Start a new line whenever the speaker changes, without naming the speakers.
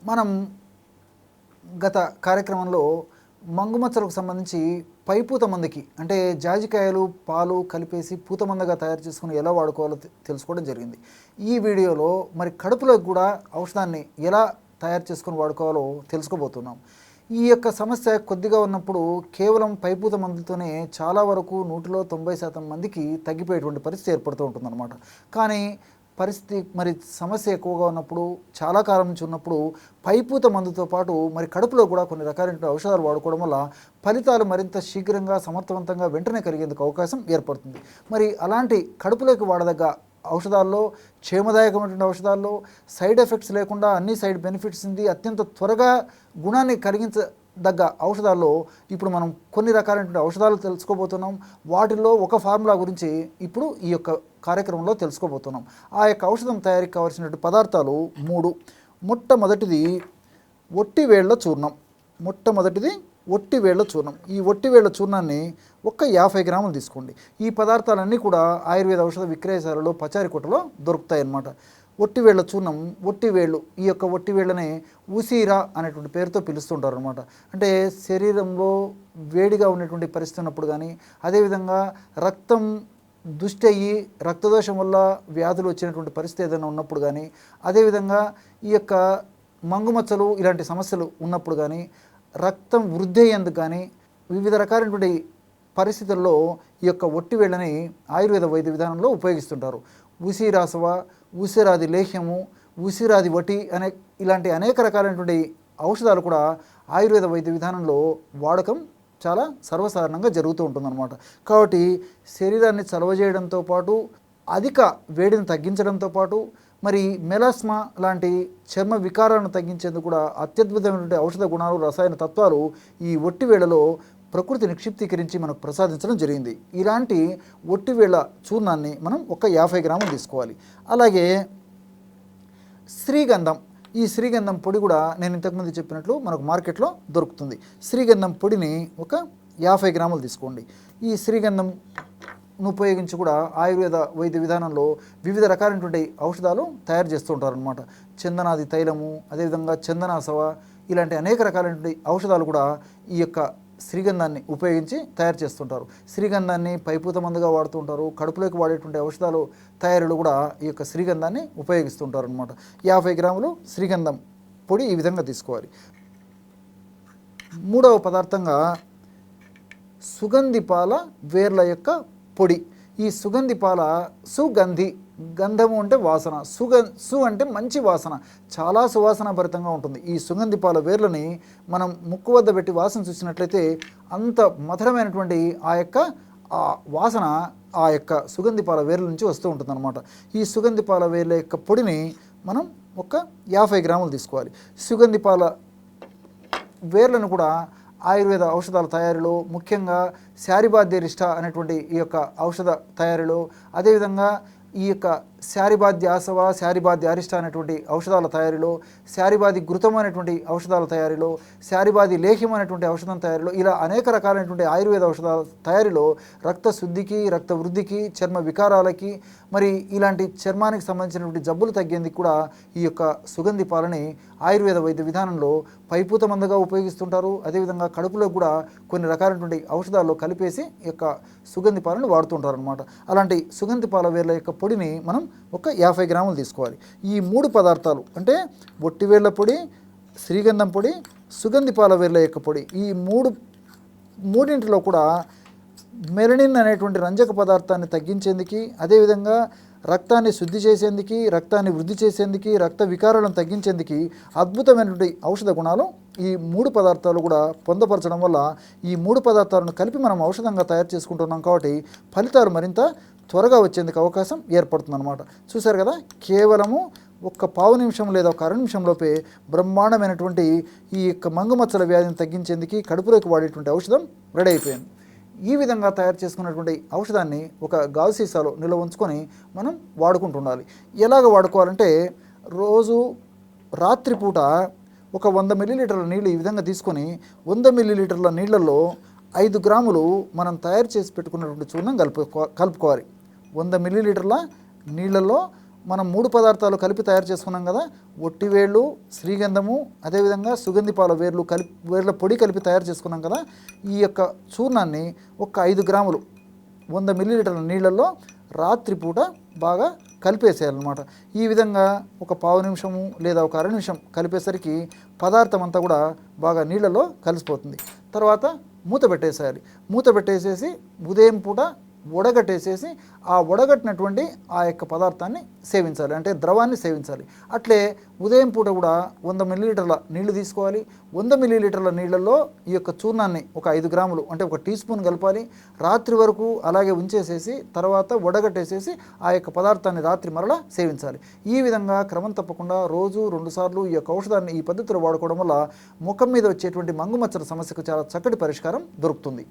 మనం గత కార్యక్రమంలో మంగుమచ్చలకు సంబంధించి పైపూత మందుకి అంటే జాజికాయలు పాలు కలిపేసి పూతమందగా తయారు చేసుకుని ఎలా వాడుకోవాలో తెలుసుకోవడం జరిగింది. ఈ వీడియోలో మరి కడుపులోకి కూడా ఔషధాన్ని ఎలా తయారు చేసుకుని వాడుకోవాలో తెలుసుకోబోతున్నాం. ఈ యొక్క సమస్య కొద్దిగా ఉన్నప్పుడు కేవలం పైపూత మందులతోనే చాలా వరకు 90% మందికి తగ్గిపోయేటువంటి పరిస్థితి ఏర్పడుతూ ఉంటుందన్నమాట. కానీ పరిస్థితి మరి సమస్య ఎక్కువగా ఉన్నప్పుడు చాలా కాలం నుంచి ఉన్నప్పుడు పైపూత మందుతో పాటు మరి కడుపులో కూడా కొన్ని రకాలైన ఔషధాలు వాడుకోవడం వల్ల ఫలితాలు మరింత శీఘ్రంగా సమర్థవంతంగా వెంటనే కలిగేందుకు అవకాశం ఏర్పడుతుంది. మరి అలాంటి కడుపులోకి వాడదగ్గ ఔషధాల్లో క్షేమదాయకమైనటువంటి ఔషధాల్లో సైడ్ ఎఫెక్ట్స్ లేకుండా అన్ని సైడ్ బెనిఫిట్స్ ఉంది అత్యంత త్వరగా గుణాన్ని కలిగించదగ్గ ఔషధాల్లో ఇప్పుడు మనం కొన్ని రకాలైన ఔషధాలు తెలుసుకోబోతున్నాం. వాటిల్లో ఒక ఫార్ములా గురించి ఇప్పుడు ఈ యొక్క కార్యక్రమంలో తెలుసుకోబోతున్నాం. ఆ యొక్క ఔషధం తయారీకి కావాల్సినటువంటి పదార్థాలు 3. మొట్టమొదటిది ఒట్టివేళ్ల చూర్ణం. ఒట్టివేళ్ల చూర్ణం. ఈ ఒట్టివేళ్ల చూర్ణాన్ని 50 గ్రాములు తీసుకోండి. ఈ పదార్థాలన్నీ కూడా ఆయుర్వేద ఔషధ విక్రయశాలలో పచారి కొట్టలో దొరుకుతాయి అన్నమాట. ఒట్టివేళ్ల చూర్ణం, ఒట్టివేళ్ళు, ఈ యొక్క ఒట్టివేళ్ళనే ఉసిరా అనేటువంటి పేరుతో పిలుస్తుంటారు అనమాట. అంటే శరీరంలో వేడిగా ఉన్నటువంటి పరిస్థితి ఉన్నప్పుడు కానీ, అదేవిధంగా రక్తం దుష్టి అయ్యి రక్తదోషం వల్ల వ్యాధులు వచ్చినటువంటి పరిస్థితి ఏదైనా ఉన్నప్పుడు కానీ, అదేవిధంగా ఈ యొక్క మంగుమచ్చలు ఇలాంటి సమస్యలు ఉన్నప్పుడు కానీ, రక్తం వృద్ధి అయ్యేందుకు కానీ వివిధ రకాలైనటువంటి పరిస్థితుల్లో ఈ యొక్క ఒట్టివేళ్ళని ఆయుర్వేద వైద్య విధానంలో ఉపయోగిస్తుంటారు. ఉసిరాసవ, ఉసిరాది లేహ్యము, ఉసిరాది వటి అనే ఇలాంటి అనేక రకాలైనటువంటి ఔషధాలు కూడా ఆయుర్వేద వైద్య విధానంలో వాడకం చాలా సర్వసాధారణంగా జరుగుతూ ఉంటుందన్నమాట. కాబట్టి శరీరాన్ని చలవజేయడంతో పాటు అధిక వేడిని తగ్గించడంతో పాటు మరి మెలాస్మా లాంటి చర్మ వికారాలను తగ్గించేందుకు కూడా అత్యద్భుతమైనటువంటి ఔషధ గుణాలు, రసాయన తత్వాలు ఈ ఒట్టివేళ్లలో ప్రకృతి నిక్షిప్తీకరించి మనకు ప్రసాదించడం జరిగింది. ఇలాంటి ఒట్టివేళ్ల చూర్ణాన్ని మనం 50 గ్రాములు తీసుకోవాలి. అలాగే శ్రీగంధం. ఈ శ్రీగంధం పొడి కూడా నేను ఇంతకుముందు చెప్పినట్లు మనకు మార్కెట్లో దొరుకుతుంది. శ్రీగంధం పొడిని 50 గ్రాములు తీసుకోండి. ఈ శ్రీగంధంను ఉపయోగించి కూడా ఆయుర్వేద వైద్య విధానంలో వివిధ రకాలైనటువంటి ఔషధాలు తయారు చేస్తూ ఉంటారనమాట. చందనాది తైలము, అదేవిధంగా చందనాసవ ఇలాంటి అనేక రకాలైనటువంటి ఔషధాలు కూడా ఈ యొక్క శ్రీగంధాన్ని ఉపయోగించి తయారు చేస్తుంటారు. శ్రీగంధాన్ని పైపూత మందుగా వాడుతూ ఉంటారు. కడుపులోకి వాడేటువంటి ఔషధాలు తయారీలు కూడా ఈ యొక్క శ్రీగంధాన్ని ఉపయోగిస్తుంటారు అనమాట. 50 గ్రాములు శ్రీగంధం పొడి ఈ విధంగా తీసుకోవాలి. 3వ పదార్థంగా సుగంధిపాల వేర్ల యొక్క పొడి. ఈ సుగంధిపాల సుగంధి, గంధము అంటే వాసన, సు అంటే మంచి వాసన, చాలా సువాసన భరితంగా ఉంటుంది. ఈ సుగంధిపాల వేర్లని మనం ముక్కు వద్ద పెట్టి వాసన చూసినట్లయితే అంత మధురమైనటువంటి ఆ యొక్క వాసన ఆ యొక్క సుగంధిపాల వేర్ల నుంచి వస్తూ ఉంటుందన్నమాట. ఈ సుగంధిపాల వేర్ల యొక్క పొడిని మనం 50 గ్రాములు తీసుకోవాలి. సుగంధిపాల వేర్లను కూడా ఆయుర్వేద ఔషధాల తయారీలో ముఖ్యంగా శారిబాద్యరిష్ట అనేటువంటి ఈ యొక్క ఔషధ తయారీలో, అదేవిధంగా ఈ యొక్క శారిబాద్యాసవ, శారిబాద్యారిష్ట అనేటువంటి ఔషధాల తయారీలో, శారిబాది ఘృతం అనేటువంటి ఔషధాల తయారీలో, శారిబాది లేహ్యం అనేటువంటి ఔషధం తయారీలో, ఇలా అనేక రకాలైనటువంటి ఆయుర్వేద ఔషధాల తయారీలో రక్త శుద్ధికి, రక్త వృద్ధికి, చర్మ వికారాలకి, మరి ఇలాంటి చర్మానికి సంబంధించినటువంటి జబ్బులు తగ్గేందుకు కూడా ఈ యొక్క సుగంధి పాలని ఆయుర్వేద వైద్య విధానంలో పైపూత మందుగా ఉపయోగిస్తుంటారు. అదేవిధంగా కడుపులో కూడా కొన్ని రకాలైనటువంటి ఔషధాల్లో కలిపేసి ఈ యొక్క సుగంధి పాలను వాడుతుంటారు అనమాట. అలాంటి సుగంధి పాల వేర్ల యొక్క పొడిని మనం 50 గ్రాములు తీసుకోవాలి. ఈ 3 పదార్థాలు అంటే ఒట్టివేళ్ల పొడి, శ్రీగంధం పొడి, సుగంధి పాల వేర్ల యొక్క పొడి, ఈ మూడింటిలో కూడా మెలనిన్ అనేటువంటి రంజక పదార్థాన్ని తగ్గించేందుకు, అదేవిధంగా రక్తాన్ని శుద్ధి చేసేందుకు, రక్తాన్ని వృద్ధి చేసేందుకు, రక్త వికారాలను తగ్గించేందుకు అద్భుతమైనటువంటి ఔషధ గుణాలు ఈ 3 పదార్థాలు కూడా పొందపరచడం వల్ల ఈ 3 పదార్థాలను కలిపి మనం ఔషధంగా తయారు చేసుకుంటున్నాం. కాబట్టి ఫలితాలు మరింత త్వరగా వచ్చేందుకు అవకాశం ఏర్పడుతుందన్నమాట. చూశారు కదా, కేవలము 1 నిమిషం లేదా 1 నిమిషంలోపే బ్రహ్మాండమైనటువంటి ఈ యొక్క మంగుమచ్చల వ్యాధిని తగ్గించేందుకు కడుపులోకి వాడేటువంటి ఔషధం రెడీ అయిపోయింది. ఈ విధంగా తయారు చేసుకున్నటువంటి ఔషధాన్ని ఒక గాజు సీసాలో నిల్వ ఉంచుకొని మనం వాడుకుంటుండాలి. ఎలాగ వాడుకోవాలంటే రోజు రాత్రిపూట 100 మిల్లీలీటర్ల నీళ్ళు ఈ విధంగా తీసుకొని 100 మిల్లీలీటర్ల నీళ్ళల్లో 5 గ్రాములు మనం తయారు చేసి పెట్టుకున్నటువంటి చూర్ణం కలుపుకోవాలి. 100 మిల్లీలీటర్ల నీళ్ళల్లో మనం 3 పదార్థాలు కలిపి తయారు చేసుకున్నాం కదా, ఒట్టివేళ్ళు, శ్రీగంధము, అదేవిధంగా సుగంధిపాల వేర్ల పొడి కలిపి తయారు చేసుకున్నాం కదా. ఈ యొక్క చూర్ణాన్ని ఒక 5 గ్రాములు 100 మిల్లీలీటర్ల నీళ్ళల్లో రాత్రిపూట బాగా కలిపేసేయాలన్నమాట. ఈ విధంగా ఒక పావు నిమిషము లేదా ఒక అర నిమిషం కలిపేసరికి పదార్థం అంతా కూడా బాగా నీళ్ళలో కలిసిపోతుంది. తర్వాత మూత పెట్టేసేయాలి. మూత పెట్టేసేసి ఉదయం పూట వడగట్టేసేసి ఆ వడగట్టినటువంటి ఆ యొక్క పదార్థాన్ని సేవించాలి, అంటే ద్రవాన్ని సేవించాలి. అట్లే ఉదయం పూట కూడా 100 మిల్లీలీటర్ల నీళ్లు తీసుకోవాలి. 100 మిల్లీలీటర్ల నీళ్ళల్లో ఈ యొక్క చూర్ణాన్ని ఒక 5 గ్రాములు అంటే ఒక టీ స్పూన్ కలపాలి. రాత్రి వరకు అలాగే ఉంచేసేసి తర్వాత వడగట్టేసేసి ఆ యొక్క పదార్థాన్ని రాత్రి మరలా సేవించాలి. ఈ విధంగా క్రమం తప్పకుండా రోజు 2 సార్లు ఈ యొక్క ఔషధాన్ని ఈ పద్ధతిలో వాడుకోవడం వల్ల ముఖం మీద వచ్చేటువంటి మంగుమచ్చల సమస్యకు చాలా చక్కటి పరిష్కారం దొరుకుతుంది.